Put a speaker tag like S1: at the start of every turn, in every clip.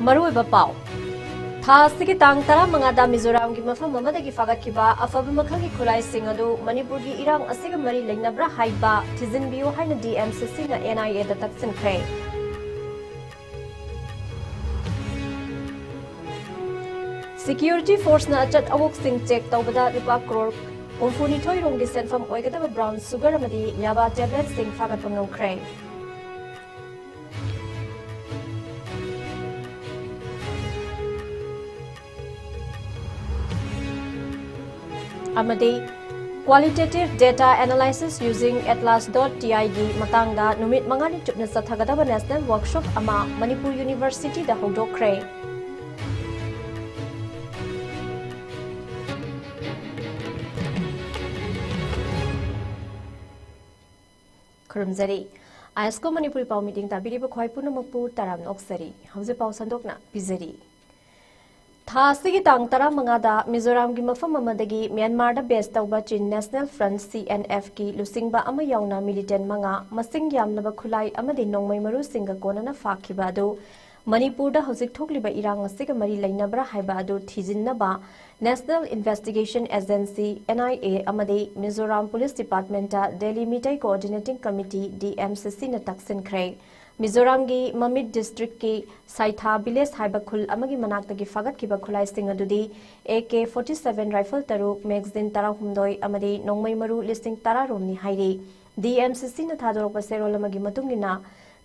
S1: मरुइबा पाव थासिगी तांग तरा मंगादा मिजोराम की मफम अमदगी फागतखिबा अफब मखलगी खुलाइसिंग अदु मणिपुर की इरांग असिगा मरी लेनब्रा हाइबा थिजिनबियो हाइना DMCC ना NIA दा तक्सिनख्रे सिक्योरिटी फोर्स ना अचत अवोक सिंग चेक तौबदा रुपा करोड़ उम्फुनिथोई रोंगी सेनफम ओइगदब ब्राउन सुगर अमदी याबा टैबलेट सिंग फागत पंगमख्रे amadi qualitative data analysis using atlas.ti gi matangda numit mangani chupna sathagadaba national workshop ama Manipur University da hodokre kurumzari ISCOM Manipuri pau meeting ta biriba khwai puna makpu taram oksari hauze pau sandokna bizari थासिगी तांग तरा मंगादा मिजोराम की मफम अमदगी Myanmar दा base तौबा चीन national front CNF की लुसिंगबा अमा यावना militant मंगा मसिंग यामनबा खुलाई अमदि नोंमै मरु सिंगा कोनना फाखिबा दो मणिपुर दा हजिक थोकलिबा इरांग असिगा मरी लैनब्रा हाइबा दो थिजिनबा नेशनल इन्वेस्टिगेशन एजेंसी NIA अमदि मिजोराम पुलिस डिपार्टमेंट दा दिल्ली मिटाई कोऑर्डिनेटिंग कमिटी DMCC न तक्सिनख्रे मिजोराम की ममित डिस्ट्रिक्ट की साइथा विलेज हाइबा खुल अमगी मनाक्तगी फागतखिबा खुलाइसिंग अदुदी AK-47 राइफल तरुक मैगजीन तरा हुमदोई अमदी नोंमै मरु लिस्टिंग तरा रोमनी हाइरी DMCC न थादोरक सेरोल अमगी मतुंगिना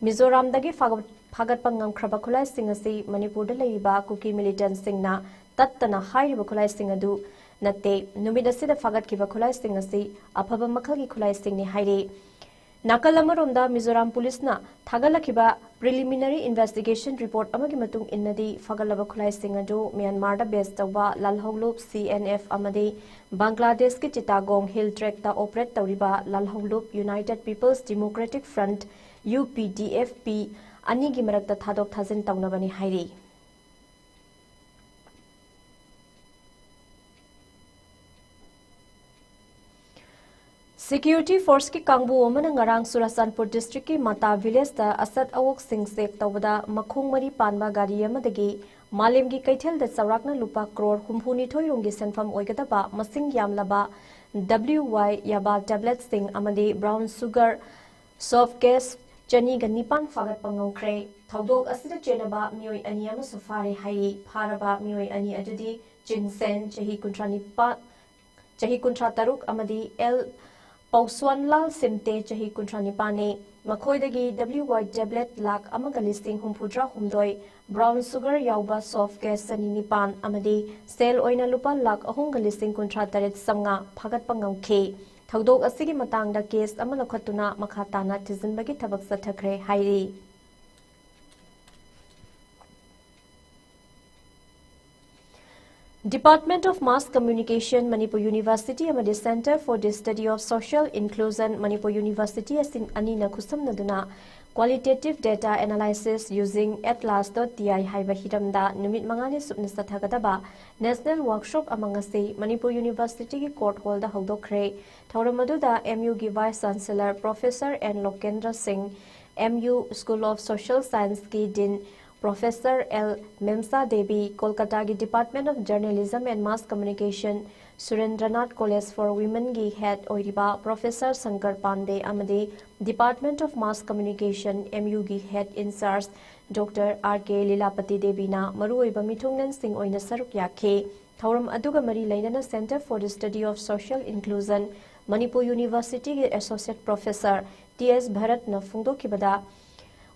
S1: मिजोराम दगी फागतपा ngamख्रबा खुलाइसिंग असि मणिपुर दा लेरिबा कुकी मिलिटेंट सिंगना तत्तना हाइरिबा खुलाइसिंग अदु नते नुमिद असिदा फागतखिबा खुलाइसिंग असि अफबा मखलगी खुलाइसिंग नि हाइरी नाकल अमरोंदा मिजोराम पुलिसना थागलखिबा प्रिलिमिनरी इन्वेस्टिगेशन रिपोर्ट अमगी मतुंग इन्नदी फगलबा खुलाइसिंग अदु म्यांमार दा बेस तौबा लालहौलुप CNF अमदी बांग्लादेश की चिटागोंग हिल ट्रैक दा ऑपरेट तौरिबा लालहौलुप united people's democratic front UPDFP अनी की मरक्ता थादोक थाजिन तौनबनी हाइरी सिक्योरिटी फोर्स की कांगबू अमना ngarang Churachandpur district की माता विलेज दा असत अवोक सिंग सेक तौबदा मखोंग मरी पानबा गाड़ी अमदगी मालेम की कैथेल दा चौराकना लुपा करोड़ हुम्फुनिथोई रोंगी सेनफम ओइगदबा मसिंग यामलबा WY याबा टैबलेट सिंग अमदी ब्राउन सुगर सॉफ्ट केस चनी गनिपान फागत पंगौख्रे थौदोक असिदा चेनबा मियोय अनि अमा सुफारे हाई फारबा मियोय अनि अदुदी चिनसेन चही कुंट्रा तरुक अमदी L पौसवन लाल सिमते चही कुंट्रा निपाने मखोइदगी WY टैबलेट लाख अमगा लिस्टिंग हुम्फुद्रा हुमदोय ब्राउन सुगर याउबा सॉफ्ट केस सनी निपान अमदी सेल ओइना लुपा लाख अहुंगा लिस्टिंग कुंट्रा तरेत समगा फागत पंगौखे थौदोक असिगी मतंगदा केस अमा लखतुना मखा ताना थिजिनबगी थबक सथख्रे हाइरी Department of Mass Communication Manipur University amadi Center for the Study of Social Inclusion Manipur University asin ani na khusamnaduna qualitative data analysis using atlas.ti haiba hiramda numit mangani supna sathagadaba national workshop amangase Manipur University ki court hall da hawdokre thauramadu MU gi vice chancellor Professor N Lokendra Singh MU School of Social Science ki Dean Professor L. Memsa Devi, Kolkata की Department of Journalism and Mass Communication, Surendranath College for Women की Head ओइरिबा Professor Shankar Pandey अमदे Department of Mass Communication MU की Head in Charge Dr. R.K. Lilapati Devi ना मरुओइबा मिथुंगनन सिंह ओइना सरुक याखे थौरम अदुगा मरी लैनना Center for the Study of Social Inclusion Manipur University की Associate Professor T.S. Bharat ना फुंगदोखिबदा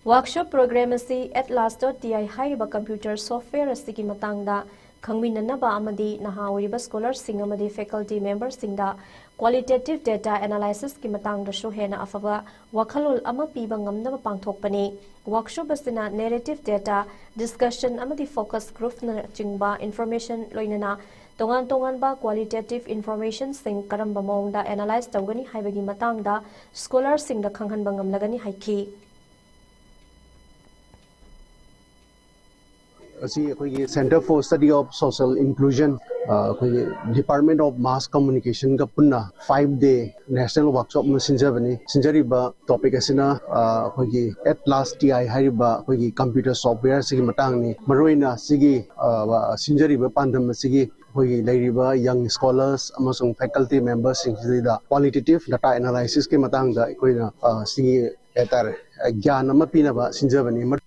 S1: workshop programme असी atlas.ti हाइरिबा computer software असिगी मतंगदा खंगमिननबा अमदी नहा ओरिबा स्कॉलर सिंग अमदी फैकल्टी मेंबर सिंगदा क्वालिटेटिव डेटा एनालिसिस की मतंगदा शोहेना अफबा वखलोल अमा पीबा ngamnaba पांगथोकपने वर्कशॉप असिना नैरेटिव डेटा डिस्कशन अमदी फोकस ग्रुप न चिंगबा इंफॉर्मेशन लोइनना तोंगान तोंगानबा क्वालिटेटिव इंफॉर्मेशन सिंग करंबा मोंगदा एनालाइज तौगनी हाइबगी मतंगदा स्कॉलर सिंगदा खंगहनबा ngamlagani हाइखी
S2: Center for Study of Social Inclusion Department of Mass Communication ka punna 5-day national workshop ma sinjabani sinjariba topic asina at last TI hariba computer software sigi matangni maroina sigi sinjariba pandam sigi young scholars amasung faculty members singida qualitative data analysis ke matangda sigi etar gyan ama pinaba sinjabani.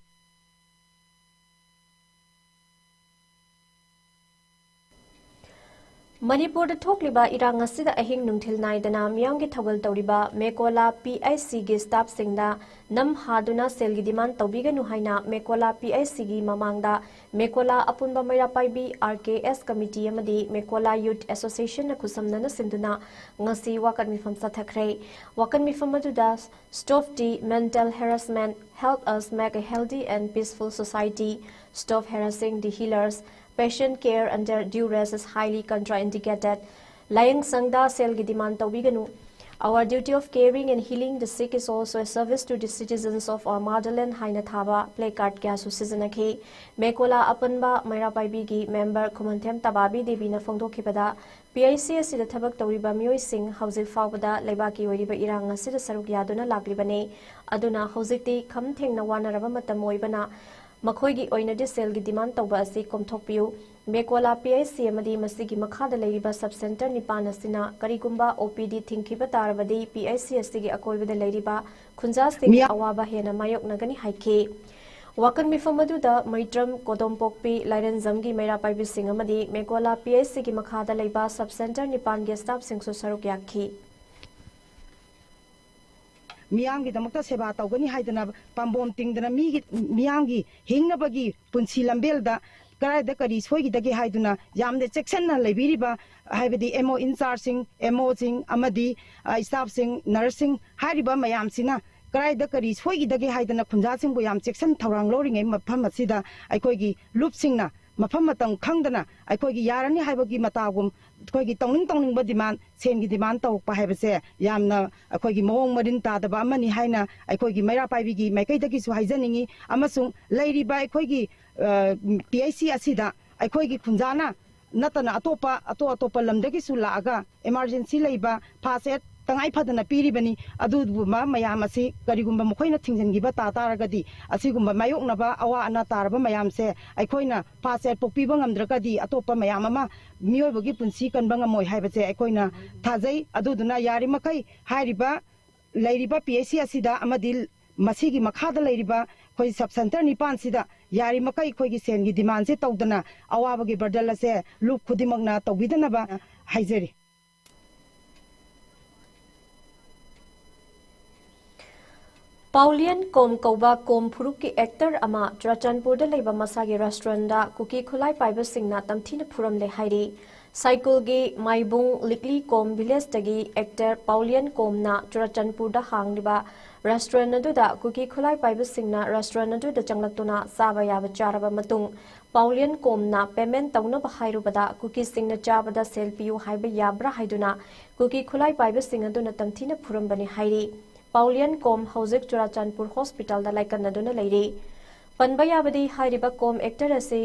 S1: Manipur thokliba irang asida ahing nungthil naidana miyamgi thawal tawriba mekola PIC gi staff singda nam haduna selgi demand tawbiganu haina mekola PIC gi mamangda mekola apunba maira paibi RKS committee amadi mekola youth association na kusamnana sinduna ngasi wakan mifam sathakre wakan mifam aduda stop the mental harassment, help us make a healthy and peaceful society, stop harassing the healers. Patient care under duress is highly contraindicated. Layang sangda selgi demand tawiganu. Our duty of caring and healing the sick is also a service to the citizens of our motherland. Haina thaba placard kya su seasonake. Mekola apanba maira paibigi member kumantem tababi devi na fongdokhibada. PIC asida thabak tawriba miyoi sing hauzik fawbada leibaki oiriba irang asida saruk yaduna laglibane. Aduna hauzikti kham thengna wanaraba matam oibana. Makhoigi oinadi selgi demand tawba asi komthokpiu mekola PIC amadi masigi makhada leiriba sub center nipana sina karigumba OPD thingkiba tarabadi PIC asigi akoibada leiriba khunja sing awaba hena mayok nagani haike wakan mifamaduda maitram kodompokpi lairanjamgi meira paibi sing amadi mekola PIC gi makhada leiba sub center nipan ge staff singsu saruk yakhi
S3: Miyangi damakta seba tawgani haidana pambom tingdana miyangi hingnabagi punsi lambelda karayda kari soigi dagi haiduna yamde section na lebiriba haibadi MO in charging MO sing amadi staff sing nursing hariba mayam sina karayda kari soigi dagi haidana khunja sing bo yam section thawrang loringai mafam asida aikoigi loop singna mafam matang khangdana aikoigi yarani haibagi matagum aikoigi tongning ba demand sengi demand tawpa haibase yamna aikoigi mawong marin tadaba amani haina aikoigi maira paibigi maikaidagi su haijaningi amasung leiriba aikoigi PIC asida aikoigi khunjana natana atopa lamdagi su laaga emergency leiba fast tangai phadana piribani aduma mayam asi karigumba mokhoina thingjangiba tataragadi asigumba mayoknaba awa ana taraba mayamse aikoina fast pokpiba ngamdragadi atopa mayam ama miyobogi punsi kanba ngamoi haibase aikoina thajai aduduna yari makai hairiba leiriba PIC asida amadi masigi makhada leiriba khoi sub center nipan sida yari makai khoigi sengi demand se tawdana awabagi bardal ase loop khudimagna tawbidanaba haijari
S1: Paulian COM Kauba COM Phuruki actor ama Churachandpur da leiba masagi restaurant da cookie khulai paiba singna tamthina phuram le hairi cycle gi maibung likli COM village tagi actor Paulian COM na Churachandpur da hangliba restaurant adu da cookie khulai paiba singna restaurant adu da changlaktuna saba yaba charaba matung Paulian COM na payment tawna ba hairubada cookie singna chabada sel piu haiba yabra haiduna cookie khulai paiba sing adu na tamthina phuram bani hairi Paulian COM Hauzik Churachandpur Hospital da laikanaduna leiri panbaya badi hairiba COM actor ase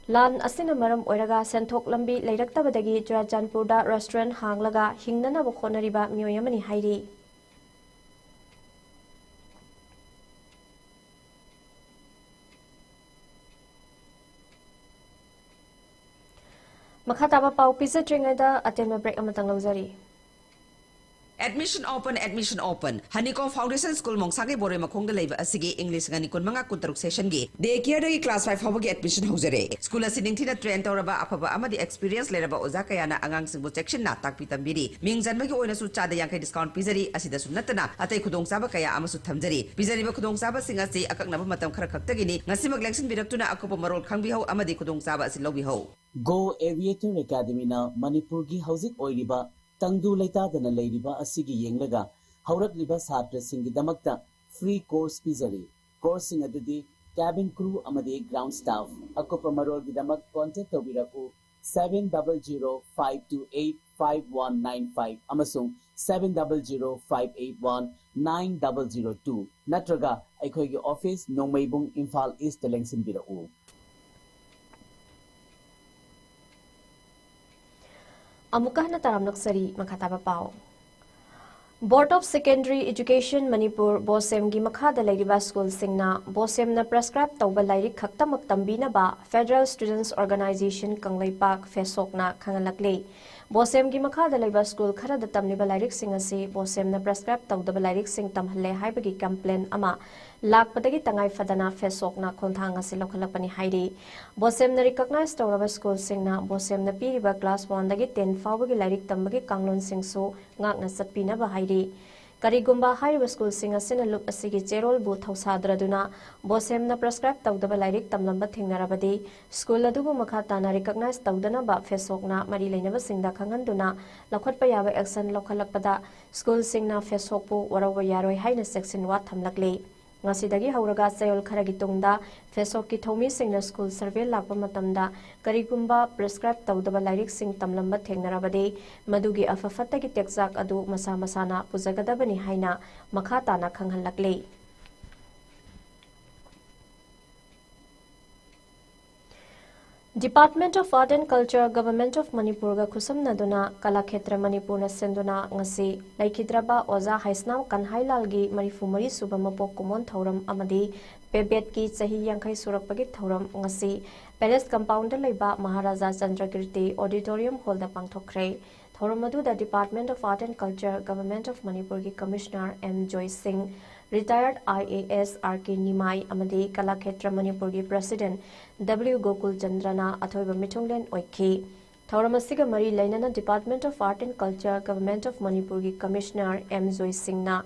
S1: lan asina maram oiraga senthok lambi leiraktabadagi Churachandpur da restaurant hanglaga hingnana bokhonariba mioyamani hairi makhataba pau pizza tringada atenma break amatang lauzari
S4: Admission open. Honeycomb Foundation School Mongsagi Bore Makong the Leva Asigi English Ganikun Manga Kutaruk session gi. They care class 5 Hobby admission hosere. School assigning Tina Trent or Apaba Amadi experience leraba Ozakayana Angang Single section na tak pitambiri. Mings and Maki Oina Sucha the Yankai discount Pizari Asida Sunatana, Ate Kudong Sabakaya Amasu Tamjari. Pizari Kudong Saba Singasi Akaknamatam Karakatagini, Nasimak Lexin Biratuna Akopo Marol Kangbiho Amadi Kudong Saba Silobiho.
S5: Go Aviator Academy na Manipurgi Hauzik Oiriba. Tangdu leitadana leiriba asigi yenglaga hauragliba satrasingidamakta free course pizari coursing adudi cabin crew amadi ground staff akopa marolgidamak contact tawbiraku 7005285195 amasung 7005819002 natraga aikhoigi office nongmaibung Imphal East lengsinbiraku
S1: Amukahna taram naksari makataba pao. Board of Secondary Education Manipur BOSEM gi makhada lairiba school singna BOSEM na prescribe tawba lairik khaktamak tambina ba Federal Students Organization Kanglaipak Fesok na khangalakle BOSEM gi makhada laiba school khara da tamniba lairik sing asi BOSEM na prescribe tawda lairik sing tamhalle haibagi complaint ama lakpadagi tangai fadana Fesok na khonthang asi lokhalapani hairi BOSEM na recognize tawraba school singna BOSEM na piriba class 1 dagi 10 fawbagi lairik tambagi kanglon singsu ngakna satpina ba hairi Karigumba high school sing asina loop asigi cherol bu thausadraduna BOSEM na prescribe tawdaba lairik tamlamba thingnarabadi school adubu makha tana recognize tawdana ba Fesok na mari leinaba singda khanganduna lakhatpa yaba action lokhalakpada school sing na Fesok pu warawa yaroi haina section wa thamlakle ngasidagi hauraga sayol kharagi tungda Fesok ki thomi singna school survey lakpa matamda karigumba prescribe tawdaba lairik sing tamlamba thengnarabadi madugi afafatagi tekzak adu masa masana pujagadabani haina makha tana khanghalakle Department of Art and Culture Government of Manipur ga khusamnaduna Kalakshetra Manipur na senduna ngasi laikhidraba oza haisnaw kanhailal gi marifumari suba mapok kumon thoram amadi pebet ki chahi yankhai surakpagi thoram ngasi Palace Compound laiba Maharaja Chandrakirti Auditorium Hall da pangthokre thoram adu the Department of Art and Culture Government of Manipur gi Commissioner M Joy Singh Retired IAS RK Nimai amadi Kalakshetra Manipur gi President W Gokul Chandrana athoiba mithonglen oikhi Thauramasiga mari lainana Department of Art and Culture Government of Manipur gi Commissioner M Joy Singh na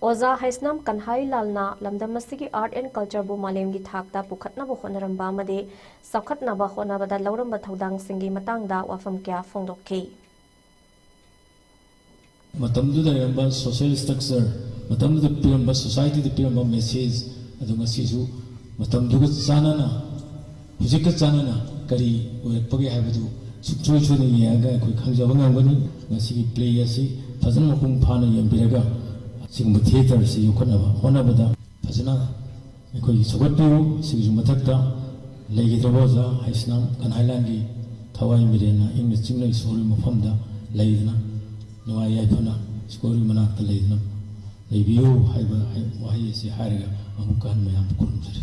S1: Oza Haisnam Kanhai Lalna Lamdamasigi Art and Culture bu malem gi thakta pukhatna bu khonaramba amade sakhatna ba khonabada lauramba thodang singi matangda wafam kya phongdokhi
S6: matamdu da yamba social structure matamdu da piramba society da piramba message adunga sisu matamdu ga chanana hujika chanana kari orekpagi haibadu sukchoi choi yaga koi khangjaba ngangani ngasi play asi fazana mapung phana yambiraga sigma theater si yokhanaba honabada fazana koi sogattu sigu mathakta legidraboza haisnam kanhailangi thawai mirena ingna chingna sori mafamda leidna Noa yaifana skori manakta leidna leibiyo haiba wahi si hariga amukan mayam kurumjari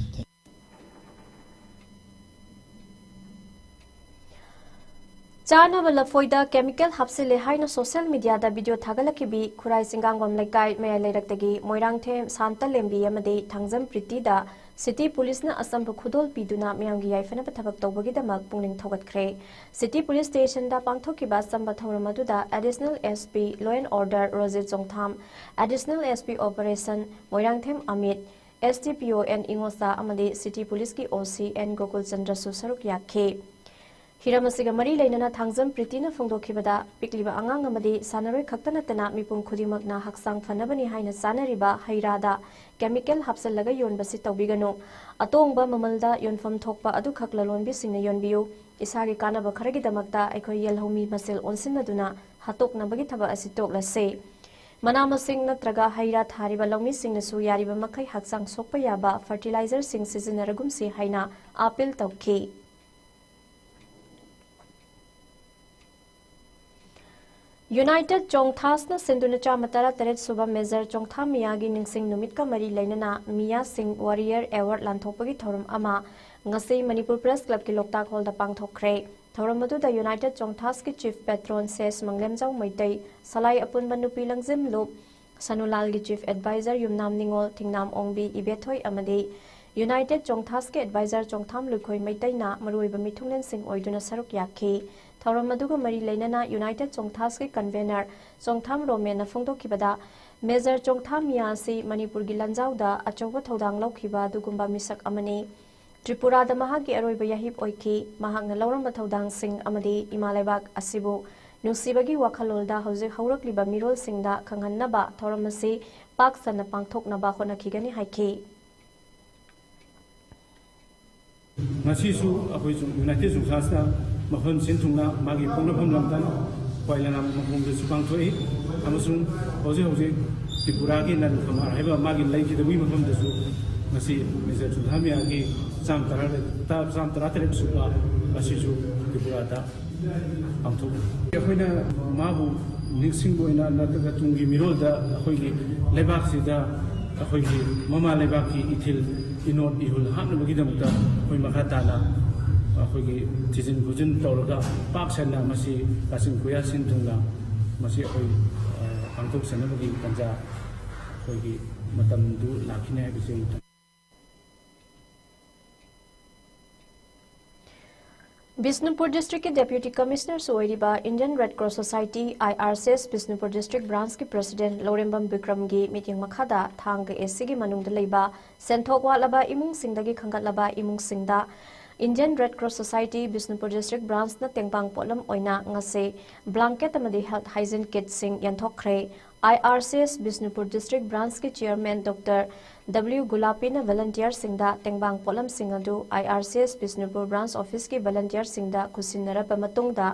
S1: Chana wala foida chemical hapsile haina social media da video thagalakibi khurai singangwam laikai maya leiraktagi moirangthem santa lembi amade thangjam priti da City Police na asamba khudol piduna miyamgi yaifana pathabak tawbagi da mak pungning thogatkre City Police Station da pangthokiba samba thawramadu da Additional SP Law and Order Rosit Jongtham Additional SP Operation Moirangthem Amit STPO and Ingosa amade City Police ki OC and Gokul Chandra Susaruk yakhe Hiramasiga mari lainana thangjam pritina phongdokhibada pikliba angang amadi sanaroi khaktanatana mipum khudimakna haksang phanabani haina sanariba hairada chemical hapsallaga yonbasi tawbigano atongba mamalda yonfam thokpa adu khaklalonbi singna yonbiu isagi kanaba kharagi damakta aikoi yelhomi masel onsinaduna hatoknabagi thaba asi toklase manamasing natraga haira thariba lawmi singnasu yariba makai haksang sokpa yaba fertilizer sing sizinaragumsi haina appeal tawkhi United Chongthas na sinduna chamatara taret suba measure Chongtha miyagi ningsing numit ka mari lainana Mia Singh Warrior Award lanthopagi thorum ama ngasi Manipur Press Club ki Loktak Hall da pangthokre thorum adu da United Chongthas ki Chief Patron Ses Manglemjau Maitai Salai Apun Banupi Langzim Lup Sanulal gi Chief Advisor Yumnam Ningol Thingnam Ongbi Ibethoi amade United Chongthas ke Advisor Chongtham Lukhoi Maitai na maruiba mithunglen sing oiduna saruk yakhi Thauramadu mari lainana United Chongthas ke convener Chongtham Romen na phongdokibada Major Chongtham Yasi Manipur gi Lanjau da achauba thodang laukhiba dugumba misak amani Tripura da mahagi aroiba yahip oiki mahakna lauramba thodang sing amadi Imalaibak asibu nusibagi wakhalolda hauzik haurakliba mirol singda khangannaba thauramasi pak sana pangthoknaba honakhigani haikhi
S7: Nasisu apoy United Chongthas na mafam sintungna magi pongnafam lamdan pailana mafam de subang thoi amasung hoje Tripura ki nan khamar haiba magi laiki de wi mafam de su ngasi Mr. Chongtham ya ki sam tara suba asisu Tripura da पांथोक अखोइना माबु निक्सिंग बोइना नतगा Tungi मिरोलदा अखोइगी लेबाकसिदा अखोइगी mama लेबाकी ethyl इनोट इहुल हानबगीदमता अखोइ मखा ताना अखोइगी थिजिन गुजिन तौरगा पाकसना मसी कासिन कुया सिनथुंगा मसी अखोइ पांथोक सनबगी पंजा अखोइगी मतमदु लाखिने बिसे
S1: Bishnupur district के deputy commissioner सोइरिबा Indian red cross society IRCS Bishnupur district branch के president Laurembam Vikram की मीटिंग मखादा थांग एसी की मनुंग लेबा सेंथोक वालबा इमुंग सिंगदगी खंगतलबा इमुंग सिंगदा Indian red cross society Bishnupur district branch न तेंगबांग पोलम ओइना ngase ब्लैंकेट अमदी हेल्थ हाइजीन किट सिंग यंथोखरे IRCS बिष्णुपुर डिस्ट्रिक्ट ब्रांच के चेयरमैन डॉक्टर W गुलापी ने वॉलंटियर सिंगदा तेंगबांग पोलम सिंग अदु IRCS बिष्णुपुर ब्रांच ऑफिस के वॉलंटियर सिंगदा खुसिनरब मतुंगदा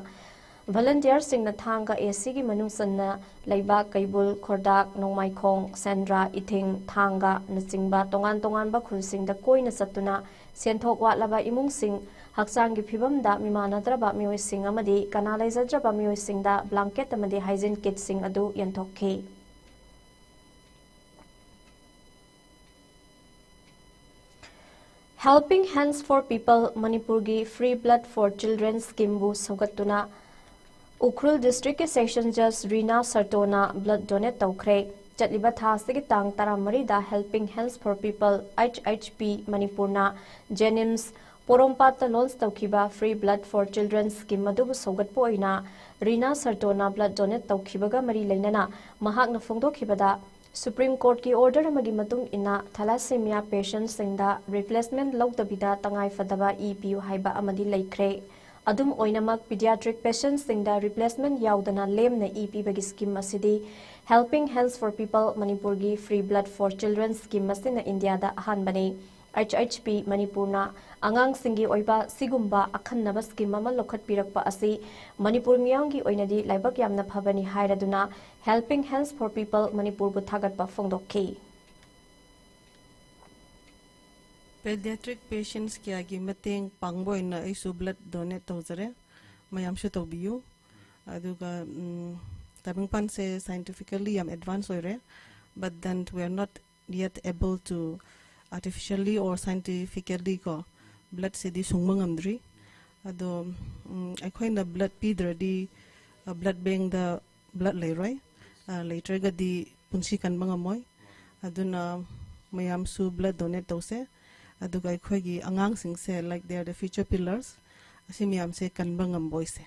S1: वॉलंटियर सिंगना थांगा एसी की मनुंग सन्ना लैबा कैबुल खोरदाक नोंमाइखोंग सेंद्रा इथिंग थांगा नचिंगबा तोंगान तोंगानबा खुलसिंगदा कोइना सत्तुना सेंथोक वाटलबा इमुंग सिंग हक्सांगी फिबमदा मिमानद्रबा मियोय सिंग अमदी कना लैजद्रबा मियोय सिंगदा ब्लैंकेट अमदी हाइजीन किट सिंग अदु यंथोखे Helping Hands for People Manipur gi Free Blood for Children scheme bu saugatuna Ukhrul district ke section judge Rina Sartona blood donate tawkhre chatliba tha sigi tang taramari da Helping Hands for People HHP Manipur na Jenims Porompat launch tawkhiba Free Blood for Children scheme madu bu saugat po ina Rina Sartona blood donate tawkhibaga mari leinana mahak na phongdokhibada Supreme Court की order अमगी मतुंग इना thalassemia patients सिंगदा replacement लौदबिदा तंगाई फदबा EPU हाइबा अमदी लैख्रे अदुम ओइनमक pediatric patients सिंगदा replacement याउदना लेमना EP बगी स्कीम असिदी Helping Hands for People Manipur gi Free Blood for Children scheme असिना इंडिया दा अहानबने HHP Manipurna angang singi oiba sigumba akhanna scheme ama lokhat pirakpa asi Manipur miyangi oinadi laibak yamna phabani hairaduna Helping Hands for People Manipur bu thagatpa phongdokhi
S8: Pediatric patients ki agi mateng pangboina isu blood donate tawzare mayam shu tawbiyu aduga tabing pan se scientifically am advanced oire but then we are not yet able to artificially or scientifically ko blood se di sungmangamdri ado akoina blood pidradi blood bank da blood leiroi later ga di punsi kan bangamoy aduna mayam su blood donate tawse aduga akoigi angang sing se like they are the future pillars asimyam se kan bangam boise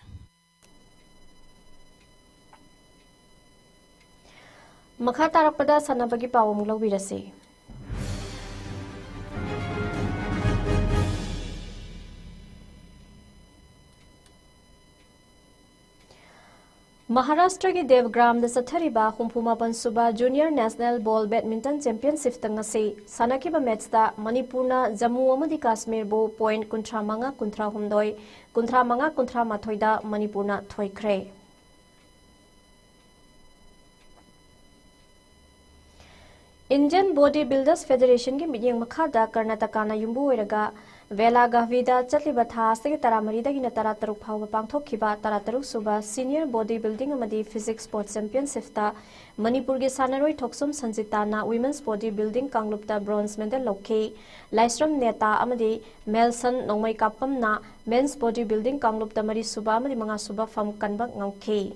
S1: makha tarakpada sanabagi pawum lobirase Maharashtra ki Devgram da sathariba Humphumapan Suba Junior National Ball Badminton Championship tangase sanakiba match da Manipurna Jammu amadi Kashmir bo point kunthra manga kunthra humdoi kunthra manga kunthra mathoi da Manipurna thoikhre Indian Bodybuilders Federation ki meeting makhada Karnataka na yumbu oiraga Vela Gavida Chatliba Thasagi Taramari da gina tara taruk phawba pangthokhiba tara taruk suba Senior Bodybuilding amadi Physics Sports Championship ta Manipur gi sanaroi thoksum Sanjita na Women's Bodybuilding Kanglupta bronze medal lokhe Laisram Neta amadi Melson Nongmai Kapam na Men's Bodybuilding Kanglupta mari suba amadi manga suba fam kanbak ngauke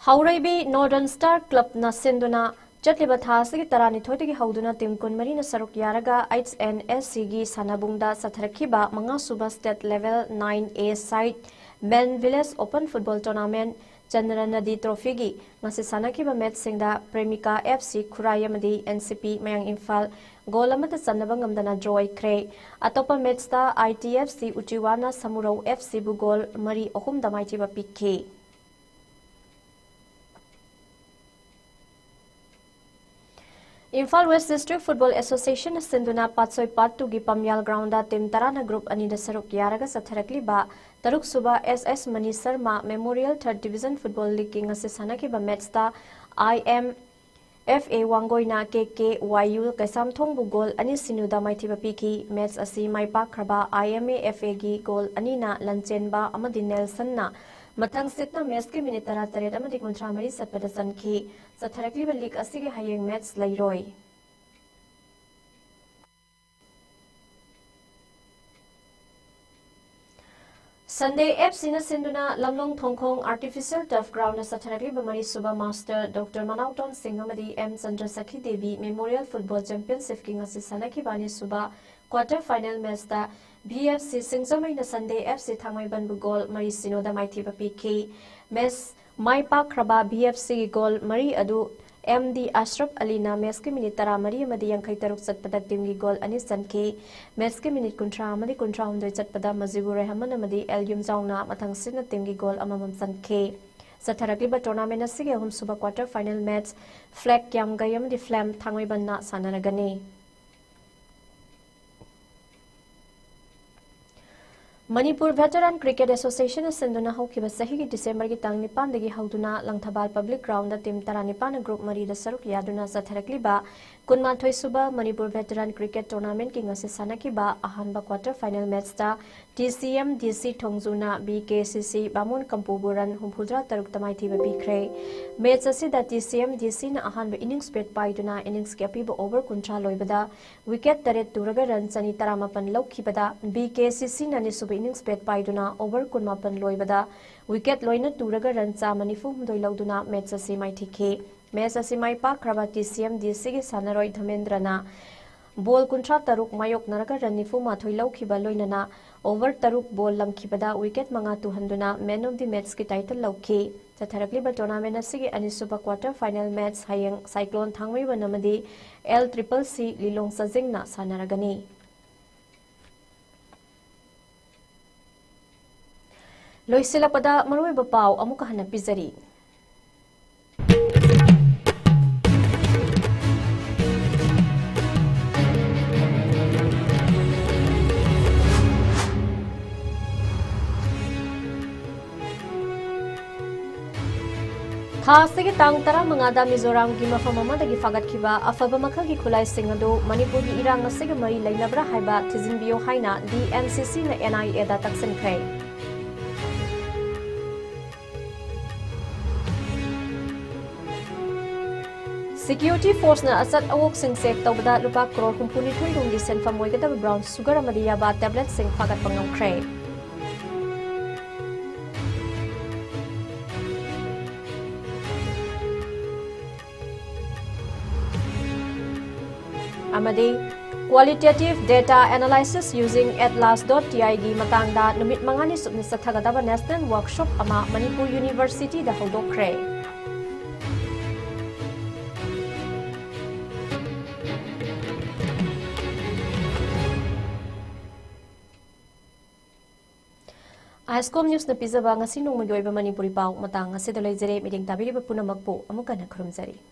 S1: Hauraibi Northern Star Club na senduna Chatliba Thasagi Tarani Thotigi Hauduna Tim Kunmari na Saruk Yaraga HNSC gi Sanabungda Satharakiba Manga Suba State Level 9A Side Men Village Open Football Tournament Chandra Nadi Trophy gi ngasi sanakiba match singda Premika FC Khurayamadi NCP Mayang Imphal goal amata sanaba ngamdana draw ikre atopa match ta ITFC Uchiwana Samurau FC bu goal mari ohum damai ba pikhe Imphal West District Football Association Sinduna Patsoi Part 2 gi Pamyal Ground da Tim Tarana Group ani da saruk yaraga satharakli ba Taruk Suba SS Mani Sarma Memorial 3rd Division Football League king ase sanaki ba match ta IM FA Wangoina KK YU Kaisamthong bu goal ani sinuda maithiba piki match asi maipak khraba IMA FA gi goal ani na lanchenba amadi Nelson na mathang sitna match ke minute 38 amadi 39 satpada sanki satharakli league asi ge hayeng match lairoi Sunday FC na sinduna lamlong thongkhong artificial turf ground na satharakli bamari suba master Dr. Manauton Singh amadi M Chandrasakhi Devi Memorial Football Championship king asi sanaki bani suba quarter final match da BFC Singzamai na Sunday FC thangmai banbu goal mari sinoda maithiba pk match mai pak kraba BFC goal mari adu MD Ashraf Ali na match ke minute 13 amadi 53 satpada team gi goal ani sanke match ke minute 30 amadi 39 satpada Majibur Rahman amadi El Yumzauna mathang sina team gi goal amamam sanke satharakli ba tournament asige hum suba quarter final match flag kyam gayam di flam thangoi banna sananagani Manipur Veteran Cricket Association senduna haukiba sahi gi December gi tang 9 dagi hauduna Langthabal Public Ground da team 19 group mari da saruk yaduna satharakli ba kunmathoi suba Manipur Veteran Cricket Tournament king ase sanaki ba ahanba quarter final match da TCM DC Thongjuna BKCC Bamun Kampuburan humphudra taruk tamai thiba bikre match ase da TCM DC na ahanba innings bet paiduna innings ke apiba over kuntra loibada wicket taret turaga run chani 18 lokhibada BKCC na ni suba innings bet paiduna over kunmapan loibada wicket loina turaga run cha manifu humdoi lauduna match ase mai thike match ase mai pa kraba TCM DC gi sanaroi Dhamendra na ball kuntra taruk mayok naraga run nifu mathoi laukhiba loinana over taruk ball lamkhibada wicket manga tuhanduna man of the match ki title laukhi satharakli ba tournament asigi anisuba quarter final match hayang cyclone thangmai banamadi LCCC Lilong Sajing na sanaragani Loisila maroi bapau amuka hana pizari Thasigi tang tara mangada Mizoram gi mafam amadagi fagatkiba afaba makal gi khulai singadu Manipur gi irang asigi mari lainabra haiba thijinbio haina DNCC na NIA da taksinkhai Security Force na asat awok sing sek tawbada lupa crore humpuni thui rung di senfam moigada brown sugar amadi yaba tablet sing fagat pangam krai Amadi qualitative data analysis using atlas.ti gi matangda numit mangani subni sathagadaba national workshop ama Manipur University da hodokre ISCOM News na pizaba ngasi nungmagi oiba Manipuri pau matang ngasi dalay jere meeting tabiri ba punamakpo amuka na khurumjari